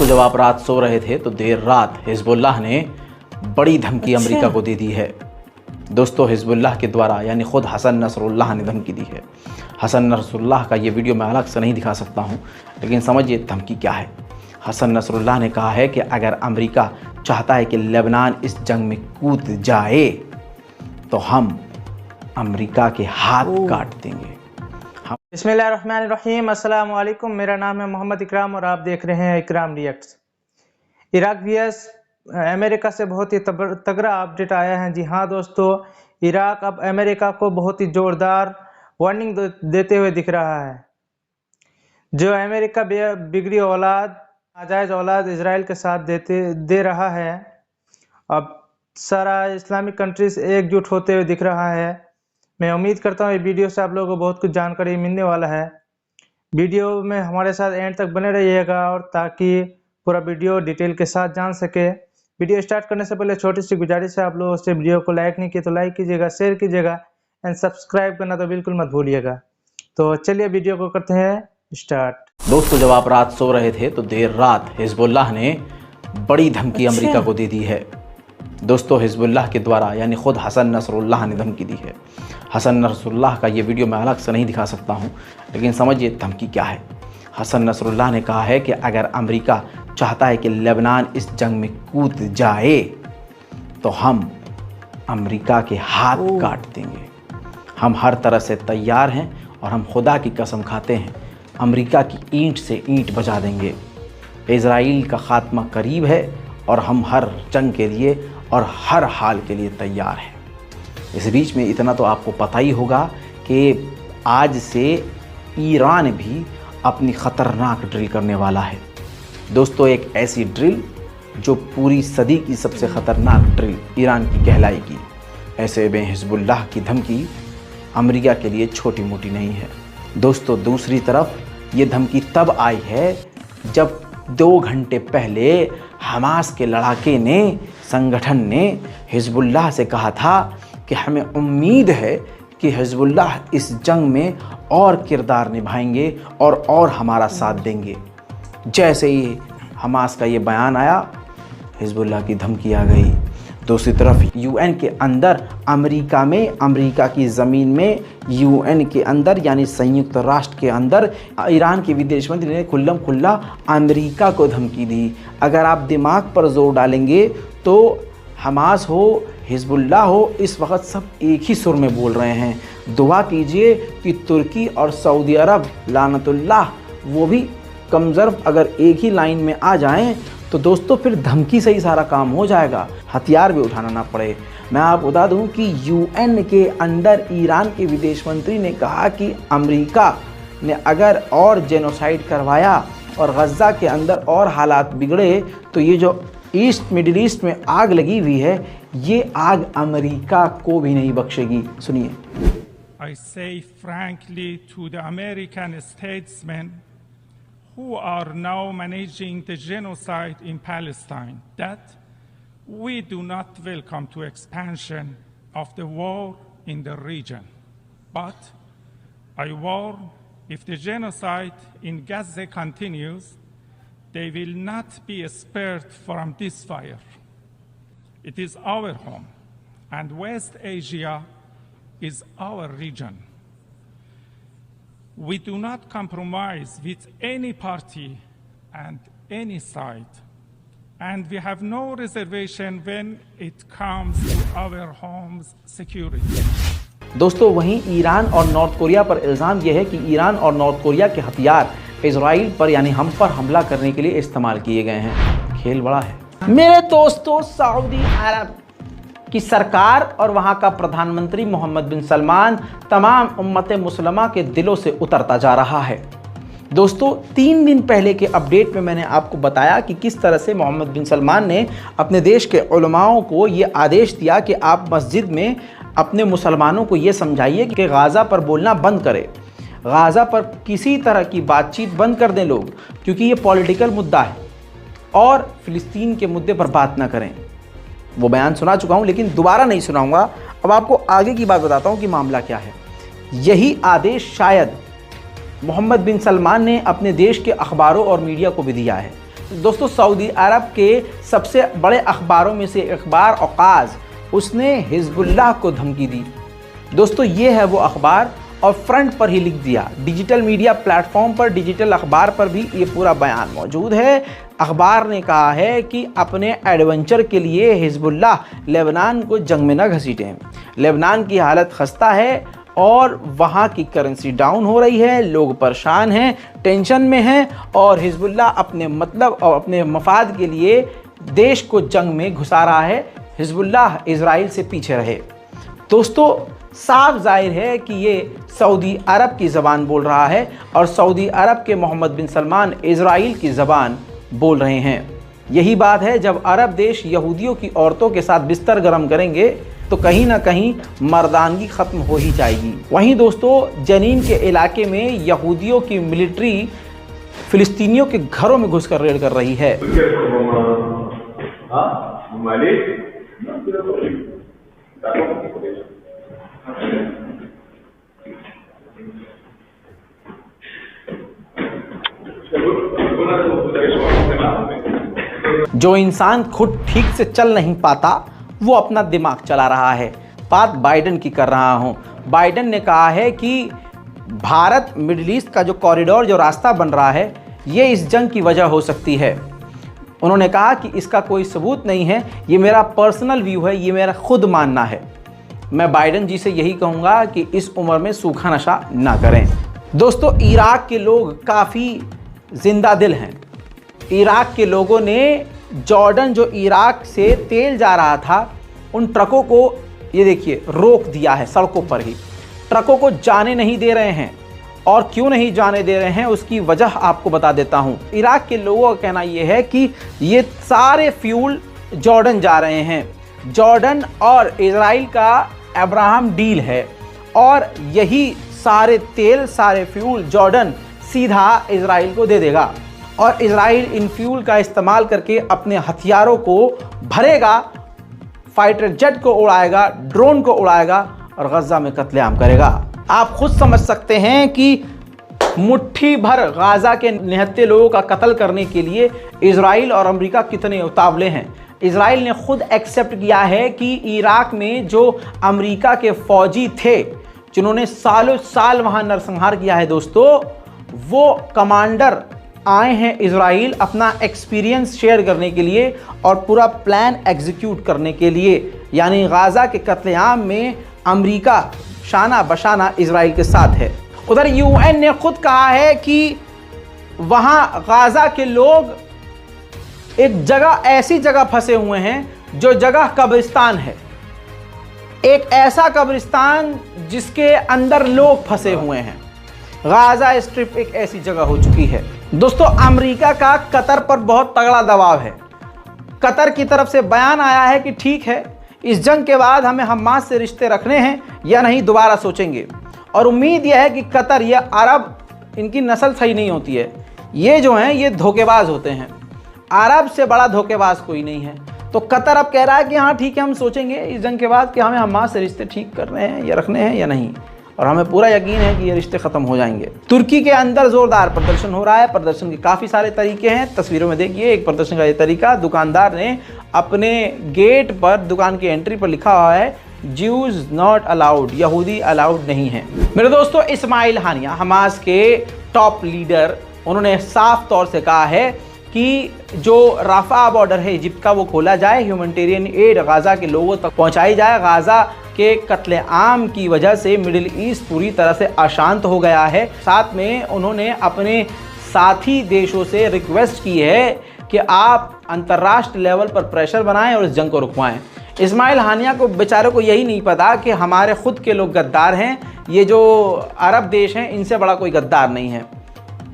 जब आप रात सो रहे थे तो देर रात हिजबुल्लाह ने बड़ी धमकी अमेरिका को दे दी है। दोस्तों, हिजबुल्लाह के द्वारा यानी खुद हसन नसरुल्लाह ने धमकी दी है। हसन नसरुल्लाह का ये वीडियो मैं अलग से नहीं दिखा सकता हूँ, लेकिन समझिए धमकी क्या है। हसन नसरुल्लाह ने कहा है कि अगर अमेरिका चाहता है कि लेबनान इस जंग में कूद जाए तो हम अमेरिका के हाथ काट देंगे। बिस्मिल्लाहिर्रहमानिर्रहीम, अस्सलाम वालेकुम। मेरा नाम है मोहम्मद इकराम और आप देख रहे हैं इकराम रिएक्ट्स। इराक vs अमेरिका से बहुत ही तगड़ा अपडेट आया है। जी हाँ दोस्तों, इराक अब अमेरिका को बहुत ही जोरदार वार्निंग देते हुए दिख रहा है। जो अमेरिका बिगड़ी औलाद, नाजायज औलाद इजराइल के साथ दे रहा है, अब सारा इस्लामिक कंट्रीज एकजुट होते हुए दिख रहा है। मैं उम्मीद करता हूँ ये वीडियो से आप लोगों को बहुत कुछ जानकारी मिलने वाला है। वीडियो में हमारे साथ एंड तक बने रहिएगा और ताकि पूरा वीडियो डिटेल के साथ जान सके। वीडियो स्टार्ट करने से पहले छोटी सी गुजारिश है आप लोगों से, वीडियो को लाइक नहीं किया तो लाइक कीजिएगा, शेयर कीजिएगा एंड सब्सक्राइब करना तो बिल्कुल मत भूलिएगा। तो चलिए वीडियो को करते हैं स्टार्ट। दोस्तों, जब आप रात सो रहे थे तो देर रात हिजबुल्लाह ने बड़ी धमकी अमेरिका को दे दी है। दोस्तों, हिजबुल्लाह के द्वारा यानी खुद हसन नसरुल्लाह ने धमकी दी है। हसन नसरुल्लाह का ये वीडियो मैं अलग से नहीं दिखा सकता हूँ, लेकिन समझिए धमकी क्या है। हसन नसरुल्लाह ने कहा है कि अगर अमेरिका चाहता है कि लेबनान इस जंग में कूद जाए तो हम अमेरिका के हाथ काट देंगे। हम हर तरह से तैयार हैं और हम खुदा की कसम खाते हैं अमेरिका की ईंट से ईंट बजा देंगे। इजराइल का खात्मा करीब है और हम हर जंग के लिए और हर हाल के लिए तैयार हैं। इस बीच में इतना तो आपको पता ही होगा कि आज से ईरान भी अपनी ख़तरनाक ड्रिल करने वाला है। दोस्तों, एक ऐसी ड्रिल जो पूरी सदी की सबसे ख़तरनाक ड्रिल ईरान की कहलाएगी। ऐसे में हिजबुल्लाह की धमकी अमेरिका के लिए छोटी मोटी नहीं है। दोस्तों, दूसरी तरफ ये धमकी तब आई है जब 2 घंटे पहले हमास के लड़ाके ने, संगठन ने हिजबुल्लाह से कहा था कि हमें उम्मीद है कि हिजबुल्लाह इस जंग में और किरदार निभाएंगे और हमारा साथ देंगे। जैसे ही हमास का ये बयान आया, हिजबुल्लाह की धमकी आ गई। दूसरी तरफ यूएन के अंदर अमेरिका में, अमेरिका की ज़मीन में, यूएन के अंदर यानी संयुक्त राष्ट्र के अंदर ईरान के विदेश मंत्री ने खुल्लम खुल्ला अमेरिका को धमकी दी। अगर आप दिमाग पर जोर डालेंगे तो हमास हो, हिजबुल्लाह हो, इस वक्त सब एक ही सुर में बोल रहे हैं। दुआ कीजिए कि तुर्की और सऊदी अरब लानतुल्लाह वो भी कमज़र्व अगर एक ही लाइन में आ जाएं तो दोस्तों फिर धमकी से ही सारा काम हो जाएगा, हथियार भी उठाना ना पड़े। मैं आपको बता दूं कि यूएन के अंदर ईरान के विदेश मंत्री ने कहा कि अमेरिका ने अगर और जेनोसाइड करवाया और गज़ा के अंदर और हालात बिगड़े तो ये जो मिडिल ईस्ट में आग लगी हुई है, ये आग अमेरिका को भी नहीं बख्शेगी। सुनिए। I say frankly to the American statesmen who are now managing the genocide in Palestine that we do not welcome to expansion of the war in the region. But I warn, if the genocide in Gaza continues, they will not be spared from this fire. It is our home, and West Asia is our region. We do not compromise with any party and any side, and we have no reservation when it comes to our home's security. दोस्तों, वहीं Iran और north Korea पर इल्ज़ाम यह है कि Iran और north Korea के हथियार इजराइल पर यानी हम पर हमला करने के लिए इस्तेमाल किए गए हैं। खेल बड़ा है मेरे दोस्तों। सऊदी अरब की सरकार और वहां का प्रधानमंत्री मोहम्मद बिन सलमान तमाम उम्मत मुसलमा के दिलों से उतरता जा रहा है। दोस्तों, 3 दिन पहले के अपडेट में मैंने आपको बताया कि किस तरह से मोहम्मद बिन सलमान ने अपने देश के उलमाओं को ये आदेश दिया कि आप मस्जिद में अपने मुसलमानों को ये समझाइए कि गाज़ा पर बोलना बंद करें, गाज़ा पर किसी तरह की बातचीत बंद कर दें लोग, क्योंकि ये पॉलिटिकल मुद्दा है और फ़िलिस्तीन के मुद्दे पर बात ना करें। वो बयान सुना चुका हूँ लेकिन दोबारा नहीं सुनाऊंगा। अब आपको आगे की बात बताता हूँ कि मामला क्या है। यही आदेश शायद मोहम्मद बिन सलमान ने अपने देश के अखबारों और मीडिया को भी दिया है। दोस्तों सऊदी अरब के सबसे बड़े अखबारों में से अखबार औकाज, उसने हिजबुल्लाह को धमकी दी। दोस्तों ये है वो अखबार, और फ्रंट पर ही लिख दिया। डिजिटल मीडिया प्लेटफॉर्म पर, डिजिटल अखबार पर भी ये पूरा बयान मौजूद है। अखबार ने कहा है कि अपने एडवेंचर के लिए हिजबुल्लाह लेबनान को जंग में न घसीटें। लेबनान की हालत खस्ता है और वहाँ की करेंसी डाउन हो रही है, लोग परेशान हैं, टेंशन में हैं, और हिजबुल्लाह अपने मतलब और अपने मफाद के लिए देश को जंग में घुसा रहा है। हिजबुल्लाह इजराइल से पीछे रहे। दोस्तों साफ जाहिर है कि ये सऊदी अरब की ज़बान बोल रहा है, और सऊदी अरब के मोहम्मद बिन सलमान इजराइल की ज़बान बोल रहे हैं। यही बात है, जब अरब देश यहूदियों की औरतों के साथ बिस्तर गर्म करेंगे तो कहीं ना कहीं मर्दानगी ख़त्म हो ही जाएगी। वहीं दोस्तों जनीन के इलाके में यहूदियों की मिलिट्री फ़िलिस्तीनियों के घरों में घुसकर रेड कर रही है। जो इंसान खुद ठीक से चल नहीं पाता वो अपना दिमाग चला रहा है। बात बाइडेन की कर रहा हूं। बाइडेन ने कहा है कि भारत मिडिल ईस्ट का जो कॉरिडोर, जो रास्ता बन रहा है, ये इस जंग की वजह हो सकती है। उन्होंने कहा कि इसका कोई सबूत नहीं है, ये मेरा पर्सनल व्यू है, ये मेरा खुद मानना है। मैं बाइडेन जी से यही कहूँगा कि इस उम्र में सूखा नशा ना करें। दोस्तों इराक के लोग काफ़ी जिंदा दिल हैं। इराक के लोगों ने जॉर्डन, जो इराक से तेल जा रहा था, उन ट्रकों को ये देखिए रोक दिया है। सड़कों पर ही ट्रकों को जाने नहीं दे रहे हैं। और क्यों नहीं जाने दे रहे हैं उसकी वजह आपको बता देता हूं। इराक के लोगों का कहना यह है कि ये सारे फ्यूल जॉर्डन जा रहे हैं। जॉर्डन और इजराइल का अब्राहम डील है, और यही सारे तेल, सारे फ्यूल जॉर्डन सीधा इजराइल को दे देगा, और इजराइल इन फ्यूल का इस्तेमाल करके अपने हथियारों को भरेगा, फाइटर जेट को उड़ाएगा, ड्रोन को उड़ाएगा और गज़ा में कत्लेआम करेगा। आप खुद समझ सकते हैं कि मुट्ठी भर गाज़ा के निहत्थे लोगों का कत्ल करने के लिए इजराइल और अमेरिका कितने उतावले हैं। इजराइल ने खुद एक्सेप्ट किया है कि इराक में जो अमेरिका के फौजी थे, जिन्होंने सालों साल वहाँ नरसंहार किया है दोस्तों, वो कमांडर आए हैं इजराइल अपना एक्सपीरियंस शेयर करने के लिए और पूरा प्लान एग्जीक्यूट करने के लिए। यानी गाज़ा के कत्लेआम में अमेरिका शाना बशाना इजराइल के साथ है। उधर यूएन ने खुद कहा है कि वहाँ गाज़ा के लोग एक जगह, ऐसी जगह फंसे हुए हैं जो जगह कब्रिस्तान है। एक ऐसा कब्रिस्तान जिसके अंदर लोग फंसे हुए हैं। गाज़ा स्ट्रिप एक ऐसी जगह हो चुकी है। दोस्तों अमेरिका का कतर पर बहुत तगड़ा दबाव है। कतर की तरफ से बयान आया है कि ठीक है, इस जंग के बाद हमें हमास से रिश्ते रखने हैं या नहीं दोबारा सोचेंगे। और उम्मीद यह है कि कतर या अरब, इनकी नस्ल सही नहीं होती है, ये जो हैं ये धोखेबाज होते हैं। अरब से बड़ा धोखेबाज कोई नहीं है। तो कतर अब कह रहा है कि हाँ ठीक है, हम सोचेंगे इस जंग के बाद कि हमें हमास से रिश्ते ठीक करने हैं या रखने हैं या नहीं, और हमें पूरा यकीन है कि ये रिश्ते ख़त्म हो जाएंगे। तुर्की के अंदर ज़ोरदार प्रदर्शन हो रहा है। प्रदर्शन के काफ़ी सारे तरीके हैं, तस्वीरों में देखिए। एक प्रदर्शन का ये तरीका, दुकानदार ने अपने गेट पर, दुकान की एंट्री पर लिखा हुआ है ज्यूज नॉट अलाउड, यहूदी अलाउड नहीं है। मेरे दोस्तों इस्माइल हानिया, हमास के टॉप लीडर, उन्होंने साफ तौर से कहा है कि जो राफा बॉर्डर है इजिप्ट का, वो खोला जाए, ह्यूमैनिटेरियन एड गाज़ा के लोगों तक पहुंचाई जाए। गाज़ा के कत्लेआम की वजह से मिडिल ईस्ट पूरी तरह से अशांत हो गया है। साथ में उन्होंने अपने साथी देशों से रिक्वेस्ट की है कि आप अंतर्राष्ट्रीय लेवल पर प्रेशर बनाएं और इस जंग को रुकवाएं। इस्माइल हानिया को बेचारे को यही नहीं पता कि हमारे खुद के लोग गद्दार हैं, ये जो अरब देश हैं इनसे बड़ा कोई गद्दार नहीं है।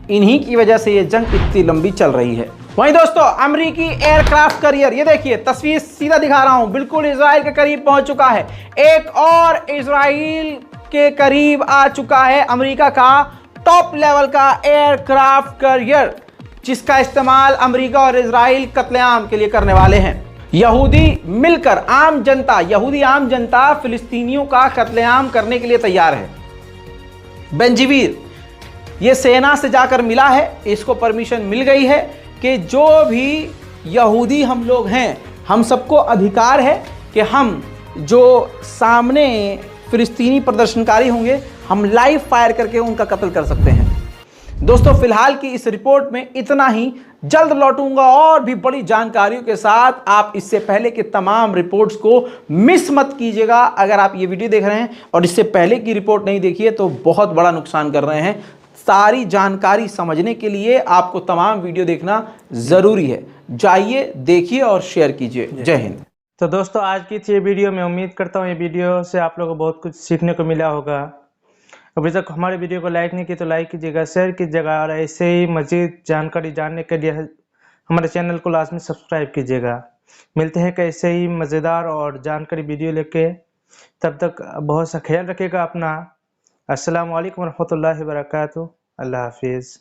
इन्हीं की वजह से ये जंग इतनी लंबी चल रही है। वहीं दोस्तों अमेरिकी एयरक्राफ्ट कैरियर, ये देखिए तस्वीर सीधा दिखा रहा हूं, बिल्कुल इजराइल के करीब पहुंच चुका है। एक और इजराइल के करीब आ चुका है अमेरिका का टॉप लेवल का एयरक्राफ्ट कैरियर, जिसका इस्तेमाल अमेरिका और इजराइल कत्लेआम के लिए करने वाले हैं। यहूदी मिलकर, आम जनता, यहूदी आम जनता फिलिस्तीनियों का कत्लेआम करने के लिए तैयार है। बेंजीवीर ये सेना से जाकर मिला है, इसको परमिशन मिल गई है कि जो भी यहूदी हम लोग हैं, हम सबको अधिकार है कि हम जो सामने फिलिस्तीनी प्रदर्शनकारी होंगे, हम लाइव फायर करके उनका कत्ल कर सकते हैं। दोस्तों फिलहाल की इस रिपोर्ट में इतना ही। जल्द लौटूंगा और भी बड़ी जानकारियों के साथ। आप इससे पहले के तमाम रिपोर्ट्स को मिस मत कीजिएगा। अगर आप ये वीडियो देख रहे हैं और इससे पहले की रिपोर्ट नहीं देखी है तो बहुत बड़ा नुकसान कर रहे हैं। सारी जानकारी समझने के लिए आपको तमाम वीडियो देखना जरूरी है। जाइए, देखिए और शेयर कीजिए। जय हिंद। तो दोस्तों आज की ये वीडियो मैं उम्मीद करता हूँ ये वीडियो से आप लोगों को बहुत कुछ सीखने को मिला होगा। अभी तक हमारे वीडियो को लाइक नहीं किया तो लाइक कीजिएगा, शेयर कीजिएगा और ऐसे ही मज़ीद जानकारी जानने के लिए हमारे चैनल को लाजमी सब्सक्राइब कीजिएगा। मिलते हैं कैसे ही मज़ेदार और जानकारी वीडियो लेके। तब तक बहुत सा ख्याल रखिएगा अपना। अस्सलाम वालेकुम रहमतुल्लाहि व बरकातुहू। अल्लाह हाफिज़।